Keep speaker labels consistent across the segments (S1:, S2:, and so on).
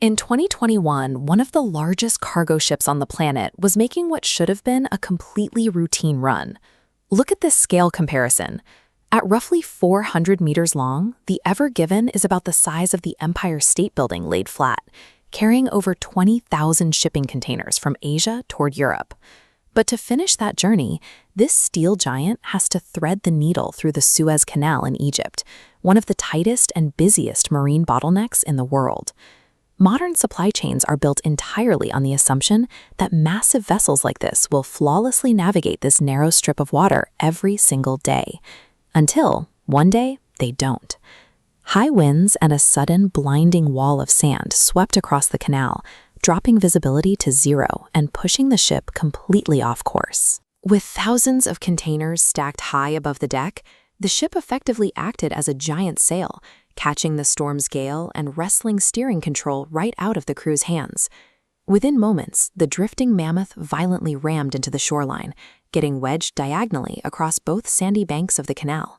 S1: In 2021, one of the largest cargo ships on the planet was making what should have been a completely routine run. Look at this scale comparison. At roughly 400 meters long, the Ever Given is about the size of the Empire State Building laid flat, carrying over 20,000 shipping containers from Asia toward Europe. But to finish that journey, this steel giant has to thread the needle through the Suez Canal in Egypt, one of the tightest and busiest marine bottlenecks in the world. Modern supply chains are built entirely on the assumption that massive vessels like this will flawlessly navigate this narrow strip of water every single day. Until, one day, they don't. High winds and a sudden blinding wall of sand swept across the canal, dropping visibility to zero and pushing the ship completely off course. With thousands of containers stacked high above the deck, the ship effectively acted as a giant sail, catching the storm's gale and wresting steering control right out of the crew's hands. Within moments, the drifting mammoth violently rammed into the shoreline, getting wedged diagonally across both sandy banks of the canal.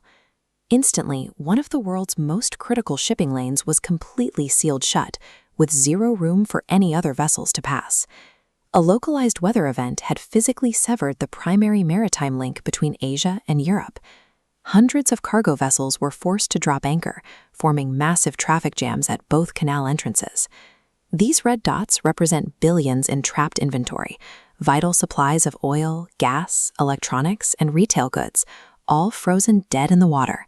S1: Instantly, one of the world's most critical shipping lanes was completely sealed shut, with zero room for any other vessels to pass. A localized weather event had physically severed the primary maritime link between Asia and Europe. Hundreds of cargo vessels were forced to drop anchor, forming massive traffic jams at both canal entrances. These red dots represent billions in trapped inventory, vital supplies of oil, gas, electronics, and retail goods, all frozen dead in the water.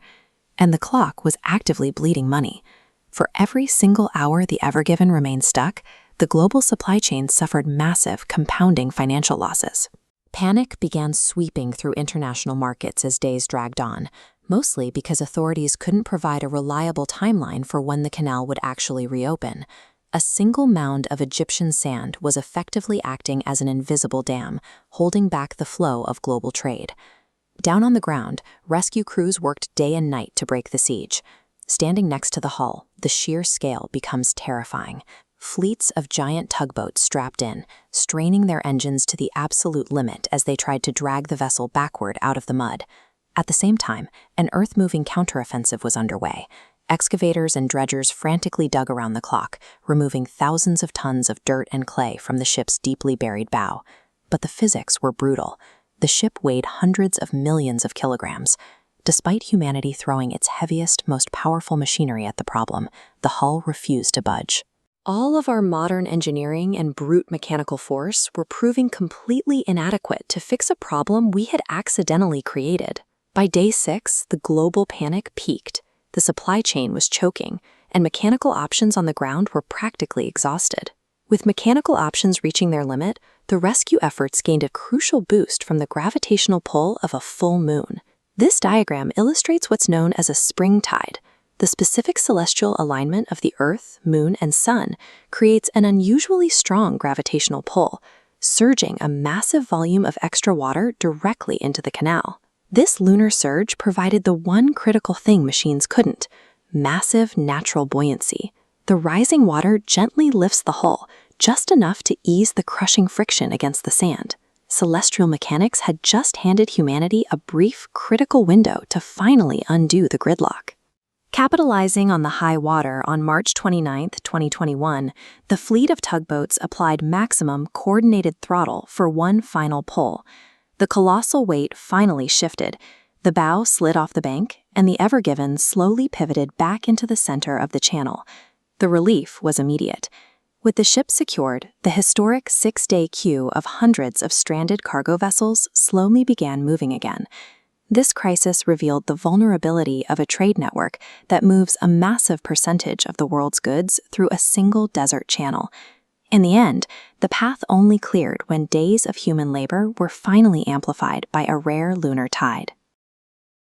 S1: And the clock was actively bleeding money. For every single hour the Ever Given remained stuck, the global supply chain suffered massive, compounding financial losses. Panic began sweeping through international markets as days dragged on, mostly because authorities couldn't provide a reliable timeline for when the canal would actually reopen. A single mound of Egyptian sand was effectively acting as an invisible dam, holding back the flow of global trade. Down on the ground, rescue crews worked day and night to break the siege. Standing next to the hull, the sheer scale becomes terrifying. Fleets of giant tugboats strapped in, straining their engines to the absolute limit as they tried to drag the vessel backward out of the mud. At the same time, an earth-moving counteroffensive was underway. Excavators and dredgers frantically dug around the clock, removing thousands of tons of dirt and clay from the ship's deeply buried bow. But the physics were brutal. The ship weighed hundreds of millions of kilograms. Despite humanity throwing its heaviest, most powerful machinery at the problem, the hull refused to budge. All of our modern engineering and brute mechanical force were proving completely inadequate to fix a problem we had accidentally created. By day 6, the global panic peaked. The supply chain was choking, and mechanical options on the ground were practically exhausted. With mechanical options reaching their limit, the rescue efforts gained a crucial boost from the gravitational pull of a full moon. This diagram illustrates what's known as a spring tide. The specific celestial alignment of the Earth, Moon, and Sun creates an unusually strong gravitational pull, surging a massive volume of extra water directly into the canal. This lunar surge provided the one critical thing machines couldn't: massive natural buoyancy. The rising water gently lifts the hull, just enough to ease the crushing friction against the sand. Celestial mechanics had just handed humanity a brief, critical window to finally undo the gridlock. Capitalizing on the high water on March 29, 2021, the fleet of tugboats applied maximum coordinated throttle for one final pull. The colossal weight finally shifted. The bow slid off the bank, and the Ever Given slowly pivoted back into the center of the channel. The relief was immediate. With the ship secured, the historic 6-day queue of hundreds of stranded cargo vessels slowly began moving again. This crisis revealed the vulnerability of a trade network that moves a massive percentage of the world's goods through a single desert channel. In the end, the path only cleared when days of human labor were finally amplified by a rare lunar tide.